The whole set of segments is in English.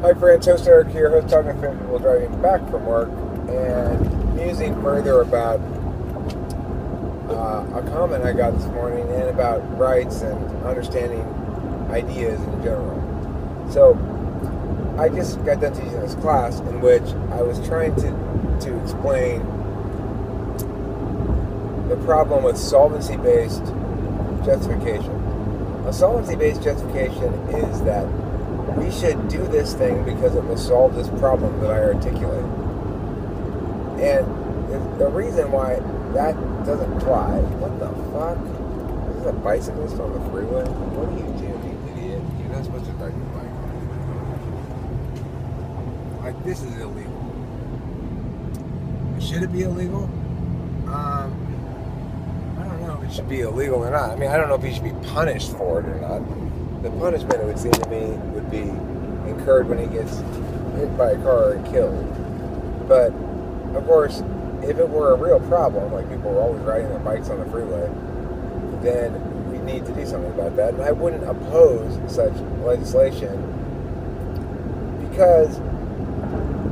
Hi friends, host Eric here, host talking to people driving back from work and musing further about a comment I got this morning and about rights and understanding ideas in general. So I just got done teaching this class in which I was trying to explain the problem with solvency-based justification. A solvency-based justification is that we should do this thing because it will solve this problem that I articulate. And the reason why that doesn't apply, what the fuck? Is this a bicyclist on the freeway? What are you doing, you idiot? You're not supposed to ride your bike. Like, this is illegal. Should it be illegal? I don't know if it should be illegal or not. I mean, I don't know if he should be punished for it or not. The punishment, it would seem to me, would be incurred when he gets hit by a car and killed. But, of course, if it were a real problem, like people were always riding their bikes on the freeway, then we need to do something about that. And I wouldn't oppose such legislation because,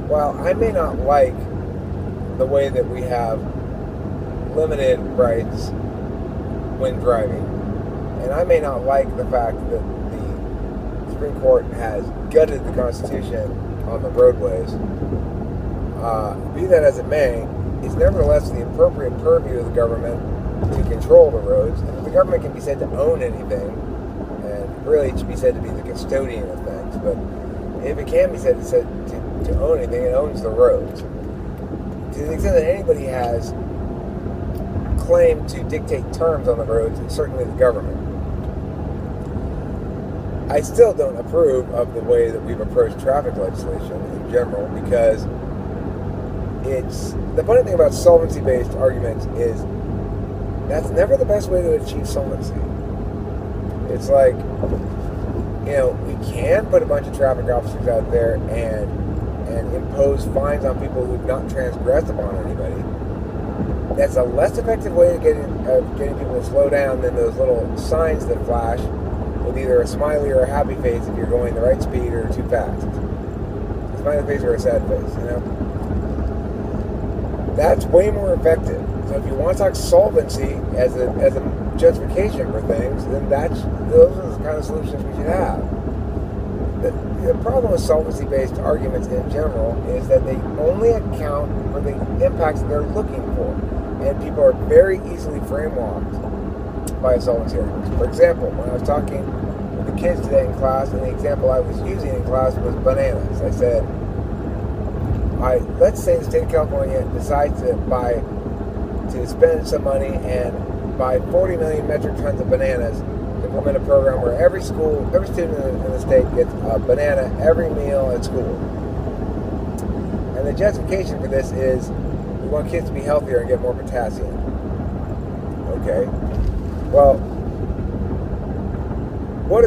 while I may not like the way that we have limited rights when driving, and I may not like the fact that the Supreme Court has gutted the Constitution on the roadways. Be that as it may, it's nevertheless the appropriate purview of the government to control the roads. And if the government can be said to own anything, and really it should be said to be the custodian of things, but if it can be said to own anything, it owns the roads. To the extent that anybody has claim to dictate terms on the roads, it's certainly the government. I still don't approve of the way that we've approached traffic legislation in general, because the funny thing about solvency-based arguments is that's never the best way to achieve solvency. It's like, we can put a bunch of traffic officers out there and impose fines on people who've not transgressed upon anybody. That's a less effective way of getting people to slow down than those little signs that flash with either a smiley or a happy face if you're going the right speed or too fast. A smiley face or a sad face, That's way more effective. So if you want to talk solvency as a justification for things, then those are the kind of solutions we should have. The problem with solvency-based arguments in general is that they only account for the impacts that they're looking for. And people are very easily frame-walked by a solvency argument. For example, when I was talking with the kids today in class, and the example I was using in class was bananas. I said, let's say the state of California decides to spend some money and buy 40 million metric tons of bananas to implement a program where every student in the state gets a banana every meal at school. And the justification for this is we want kids to be healthier and get more potassium. Okay. Well, what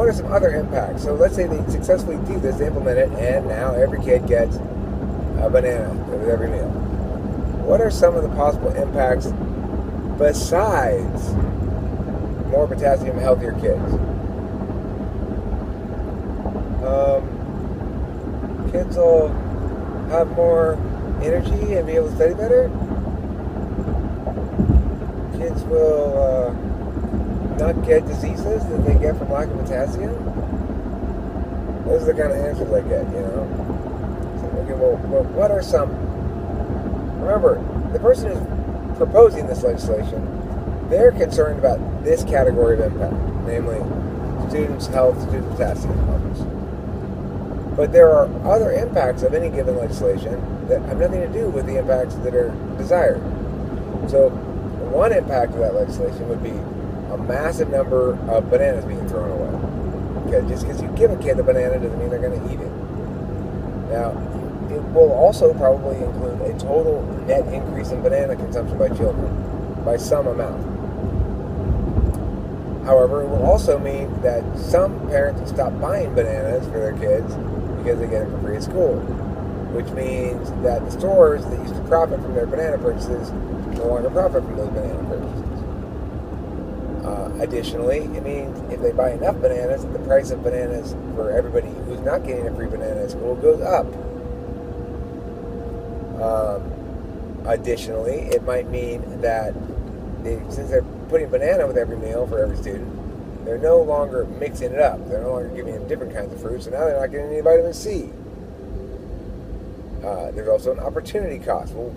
are some other impacts? So let's say they successfully do this, they implement it, and now every kid gets a banana with every meal. What are some of the possible impacts besides more potassium, healthier kids? Kids will have more energy and be able to study better. Kids will not get diseases that they get from lack of potassium. Those are the kind of answers I get, So, okay, well, what are some... Remember, the person who's proposing this legislation, they're concerned about this category of impact, namely students' health, student potassium levels. But there are other impacts of any given legislation that have nothing to do with the impacts that are desired. So one impact of that legislation would be a massive number of bananas being thrown away. Okay, just because you give a kid a banana doesn't mean they're going to eat it. Now, it will also probably include a total net increase in banana consumption by children, by some amount. However, it will also mean that some parents will stop buying bananas for their kids because they get them for free at school, which means that the stores that used to profit from their banana purchases no longer profit from those banana purchases. Additionally, it means if they buy enough bananas, the price of bananas for everybody who's not getting a free banana at school goes up. Additionally, it might mean that since they're putting banana with every meal for every student, they're no longer mixing it up. They're no longer giving them different kinds of fruits, so now they're not getting any vitamin C. There's also an opportunity cost. Well,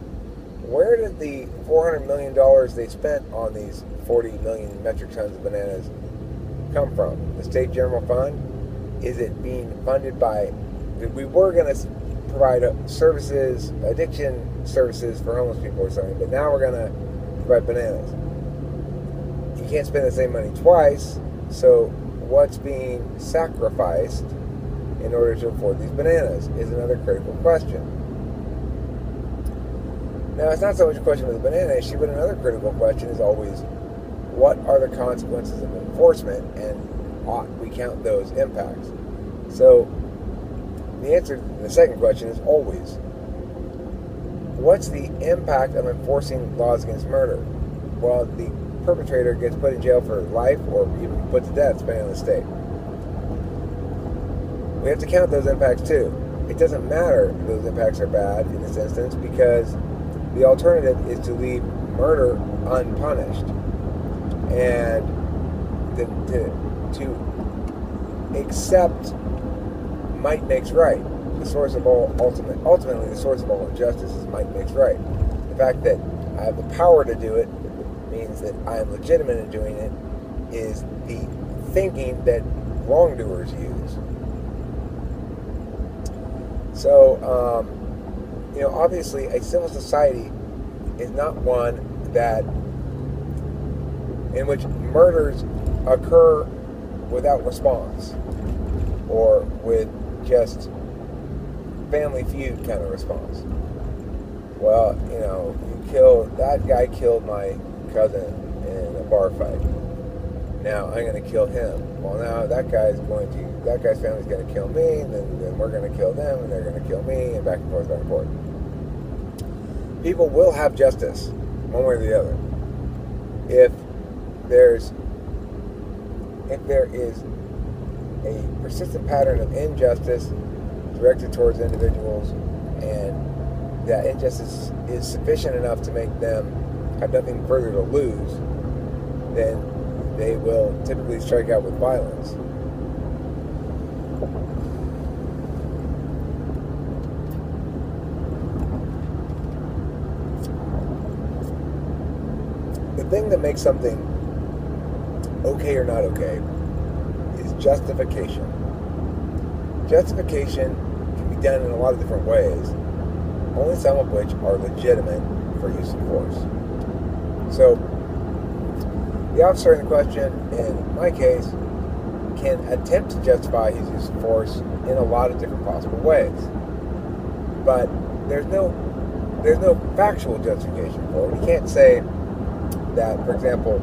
where did the $400 million they spent on these 40 million metric tons of bananas come from? The state general fund? Is it being funded by... We were going to provide services, addiction services for homeless people or something, but now we're going to provide bananas. You can't spend the same money twice, so what's being sacrificed in order to afford these bananas is another critical question. Now, it's not so much a question of the banana issue, but another critical question is always, what are the consequences of enforcement, and ought we count those impacts? So, the answer to the second question is always, what's the impact of enforcing laws against murder? Well, the perpetrator gets put in jail for life or even put to death, depending on the state. We have to count those impacts too. It doesn't matter if those impacts are bad in this instance, because the alternative is to leave murder unpunished. And to accept might makes right. The source of all ultimately the source of all injustice is might makes right. The fact that I have the power to do it means that I am legitimate in doing it is the thinking that wrongdoers use. So, obviously, a civil society is not one in which murders occur without response, or with just Family Feud kind of response. Well, that guy killed my cousin in a bar fight. Now I'm going to kill him. Well, now that guy's family's going to kill me, and then we're going to kill them, and they're going to kill me, and back and forth, back and forth. People will have justice, one way or the other. If there is a persistent pattern of injustice directed towards individuals, and that injustice is sufficient enough to make them have nothing further to lose, then they will typically strike out with violence. The thing that makes something okay or not okay is justification. Justification can be done in a lot of different ways, only some of which are legitimate for use of force. So, the officer in the question, in my case, can attempt to justify his use of force in a lot of different possible ways. But there's no factual justification for it. He can't say that, for example,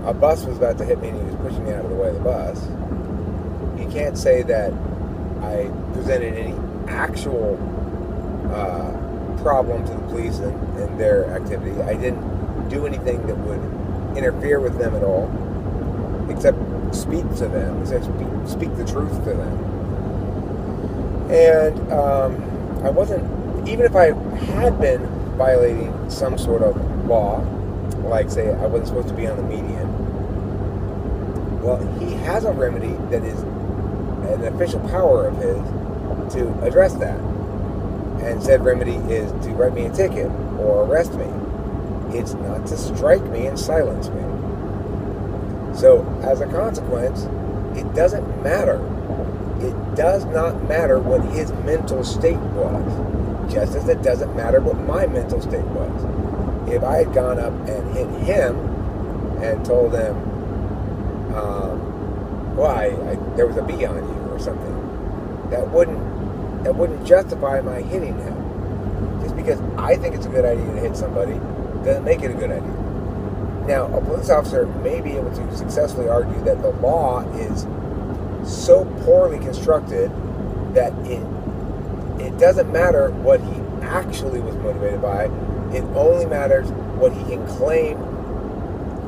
a bus was about to hit me and he was pushing me out of the way of the bus. He can't say that I presented any actual problem to the police in their activity. I didn't do anything that would interfere with them at all, except speak to them, except speak the truth to them. And I wasn't, even if I had been violating some sort of law, like say I wasn't supposed to be on the median, well, he has a remedy that is an official power of his to address that. And said remedy is to write me a ticket or arrest me. It's not to strike me and silence me. So, as a consequence, it doesn't matter. It does not matter what his mental state was, just as it doesn't matter what my mental state was. If I had gone up and hit him and told him, there was a bee on you or something, that wouldn't justify my hitting him. Just because I think it's a good idea to hit somebody doesn't make it a good idea. Now, a police officer may be able to successfully argue that the law is so poorly constructed that it doesn't matter what he actually was motivated by. It only matters what he can claim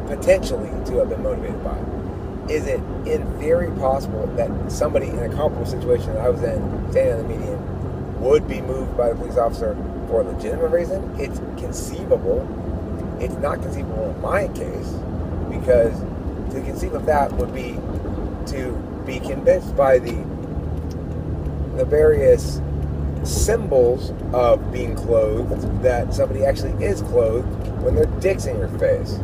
potentially to have been motivated by? Is it in theory possible that somebody in a comparable situation that I was in, standing on the median, would be moved by the police officer for a legitimate reason? It's conceivable. It's not conceivable in my case, because to conceive of that would be to be convinced by the various symbols of being clothed that somebody actually is clothed when their dick's in your face.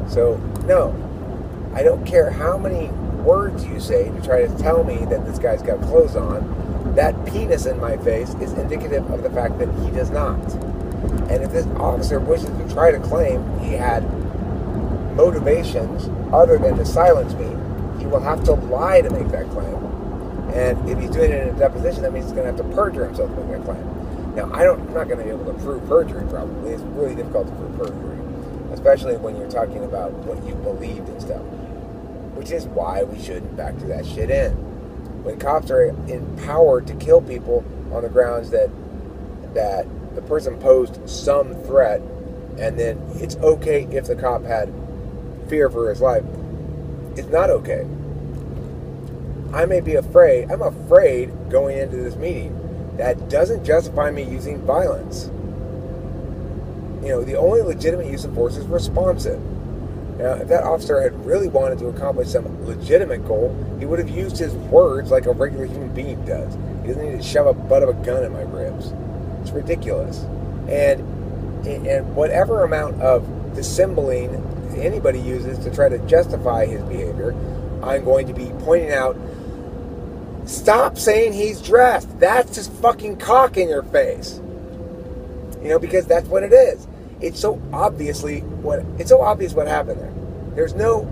So, no. I don't care how many words you say to try to tell me that this guy's got clothes on. That penis in my face is indicative of the fact that he does not. And if this officer wishes to try to claim he had motivations other than to silence me, he will have to lie to make that claim. And if he's doing it in a deposition, that means he's going to have to perjure himself to make that claim. Now, I'm not going to be able to prove perjury, probably. It's really difficult to prove perjury, especially when you're talking about what you believed and stuff, which is why we shouldn't factor that shit in. When cops are empowered to kill people on the grounds that the person posed some threat, and then it's okay if the cop had fear for his life, it's not okay. I may be afraid. I'm afraid going into this meeting. That doesn't justify me using violence. The only legitimate use of force is responsive. Now, if that officer had really wanted to accomplish some legitimate goal, he would have used his words like a regular human being does. He doesn't need to shove a butt of a gun in my ribs. It's ridiculous. And whatever amount of dissembling anybody uses to try to justify his behavior, I'm going to be pointing out, stop saying he's dressed. That's just fucking cock in your face. Because that's what it is. It's so obvious what happened there. There's no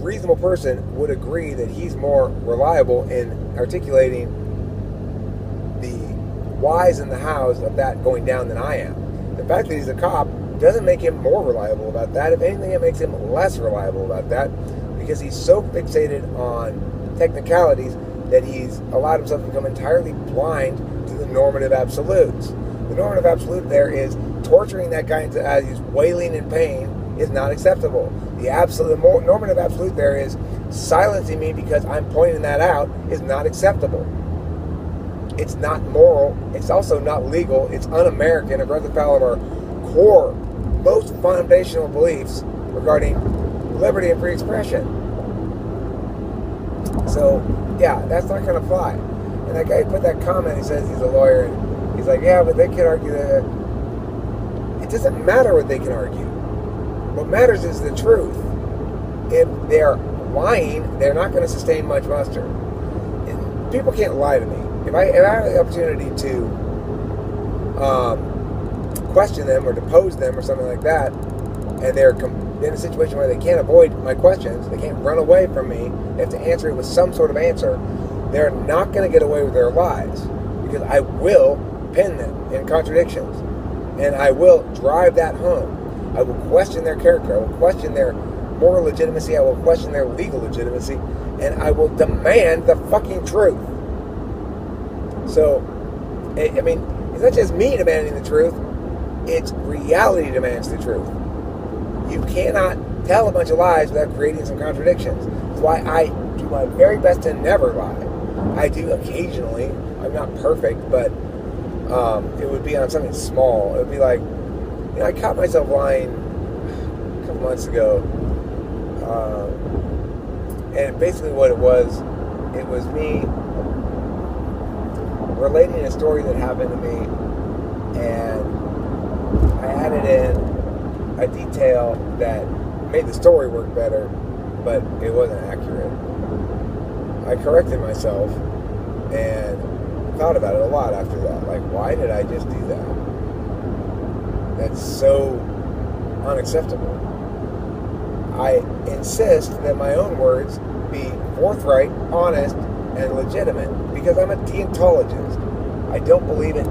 reasonable person would agree that he's more reliable in articulating the whys and the hows of that going down than I am. The fact that he's a cop doesn't make him more reliable about that. If anything, it makes him less reliable about that, because he's so fixated on technicalities that he's allowed himself to become entirely blind to the normative absolutes. The normative absolute there is torturing that guy as he's wailing in pain is not acceptable. The normative absolute there is silencing me because I'm pointing that out is not acceptable. It's not moral. It's also not legal. It's un-American. It runs afoul of our core, most foundational beliefs regarding liberty and free expression. So, yeah, that's not going to fly. And that guy put that comment, he says he's a lawyer, and he's like, yeah, but they can argue that. It doesn't matter what they can argue. What matters is the truth. If they're lying, they're not going to sustain much muster. And people can't lie to me. If I have the opportunity to question them or depose them or something like that, and they're in a situation where they can't avoid my questions, they can't run away from me, they have to answer it with some sort of answer, they're not going to get away with their lies, because I will pin them in contradictions, and I will drive that home. I will question their character, I will question their moral legitimacy, I will question their legal legitimacy, and I will demand the fucking truth. So, I mean, it's not just me demanding the truth, it's reality demands the truth. You cannot tell a bunch of lies without creating some contradictions. That's why I do my very best to never lie. I do occasionally. I'm not perfect, but it would be on something small. It would be like, I caught myself lying a couple months ago. And basically what it was me relating a story that happened to me, and I added in a detail that made the story work better, but it wasn't accurate. I corrected myself and thought about it a lot after that. Like, why did I just do that? That's so unacceptable. I insist that my own words be forthright, honest, and legitimate, because I'm a deontologist. I don't believe in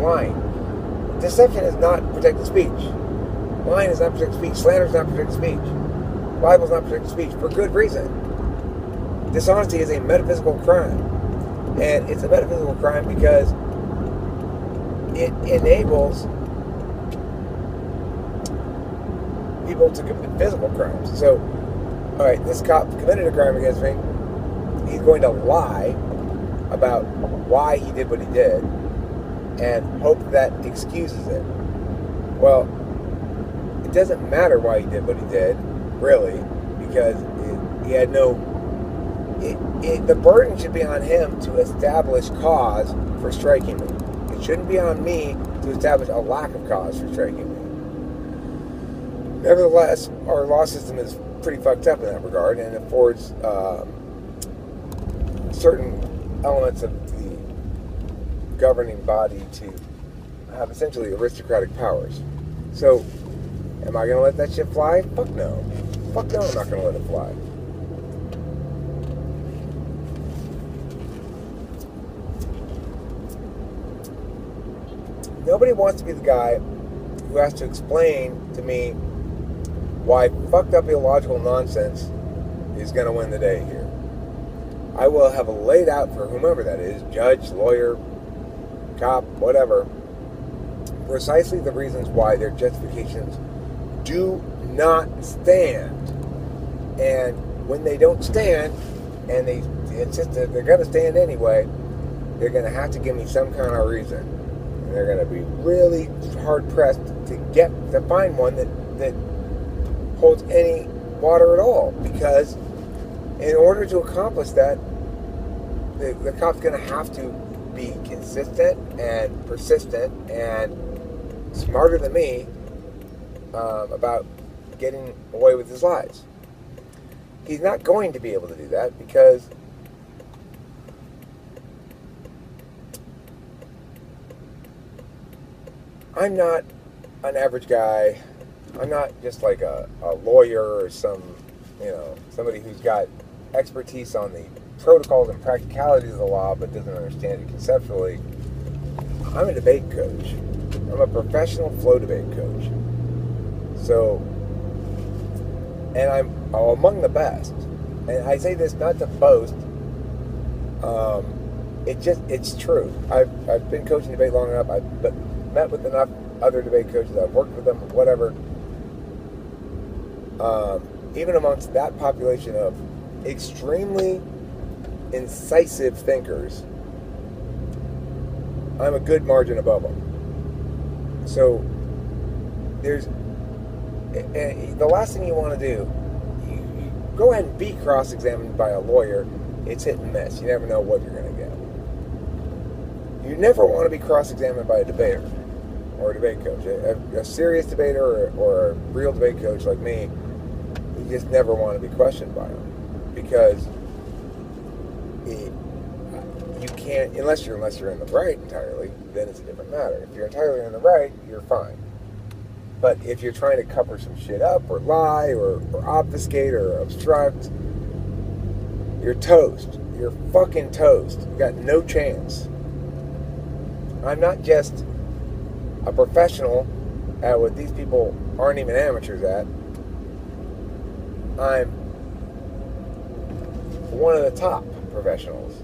lying. Deception is not protected speech. Lying is not protected speech. Slander is not protected speech. Libel is not protected speech, for good reason. Dishonesty is a metaphysical crime. And it's a metaphysical crime because it enables people to commit physical crimes. So, all right, this cop committed a crime against me. He's going to lie about why he did what he did and hope that excuses it. Well, it doesn't matter why he did what he did, really, because he had no... the burden should be on him to establish cause for striking me. It shouldn't be on me to establish a lack of cause for striking me. Nevertheless, our law system is pretty fucked up in that regard and affords certain elements of the governing body to have essentially aristocratic powers. So, am I going to let that shit fly? Fuck no. Fuck no, I'm not going to let it fly. Nobody wants to be the guy who has to explain to me why fucked up illogical nonsense is going to win the day here. I will have laid out for whomever that is, judge, lawyer, cop, whatever, precisely the reasons why their justifications do not stand. And when they don't stand, and they insist that they're going to stand anyway, they're going to have to give me some kind of reason. And they're going to be really hard-pressed to find one that holds any water at all. Because in order to accomplish that, the cop's going to have to be consistent and persistent and smarter than me about getting away with his lies. He's not going to be able to do that because I'm not an average guy. I'm not just like a lawyer or somebody who's got expertise on the protocols and practicalities of the law but doesn't understand it conceptually. I'm a debate coach. I'm a professional flow debate coach. So, and I'm among the best. And I say this not to boast. It's true. I've been coaching debate long enough. I've met with enough other debate coaches. I've worked with them, whatever. Even amongst that population of extremely incisive thinkers, I'm a good margin above them. So the last thing you want to do, you go ahead and be cross-examined by a lawyer. It's hit and miss. You never know what you're going to get. You never want to be cross-examined by a debater or a debate coach. A serious debater or a real debate coach like me, you just never want to be questioned by them because you can't, unless you're in the right entirely, then it's a different matter. If you're entirely in the right, you're fine. But if you're trying to cover some shit up or lie or obfuscate or obstruct, you're toast. You're fucking toast. You got no chance. I'm not just a professional at what these people aren't even amateurs at. I'm one of the top professionals.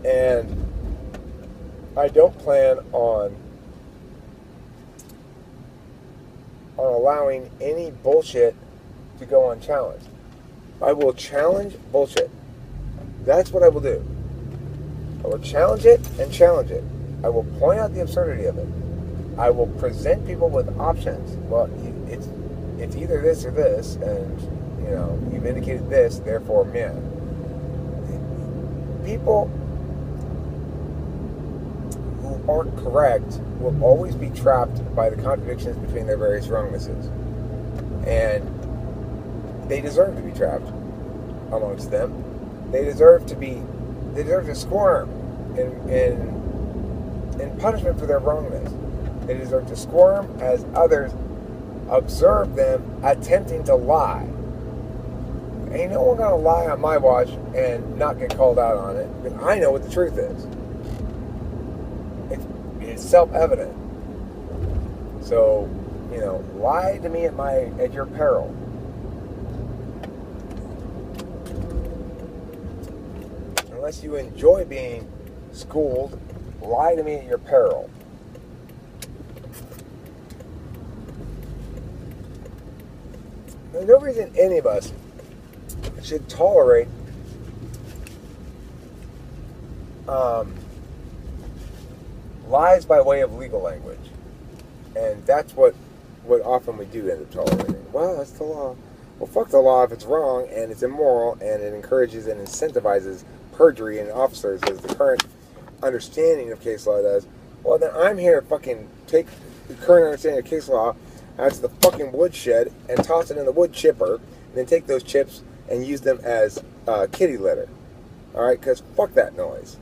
And I don't plan on allowing any bullshit to go unchallenged. I will challenge bullshit. That's what I will do. I will challenge it and challenge it. I will point out the absurdity of it. I will present people with options. Well, it's either this or this, and you've indicated this, therefore, man. People who aren't correct will always be trapped by the contradictions between their various wrongnesses. And they deserve to be trapped amongst them. They deserve to squirm in punishment for their wrongness. They deserve to squirm as others observe them attempting to lie. Ain't no one gonna lie on my watch and not get called out on it, because I know what the truth is. It's self-evident. So, lie to me at your peril. Unless you enjoy being schooled, lie to me at your peril. There's no reason any of us should tolerate lies by way of legal language. And that's what often we do end up tolerating. Well, that's the law. Well, fuck the law if it's wrong and it's immoral and it encourages and incentivizes perjury in officers, as the current understanding of case law does. Well, then I'm here to fucking take the current understanding of case law out to the fucking woodshed and toss it in the wood chipper, and then take those chips and use them as kitty litter. Alright? Because fuck that noise.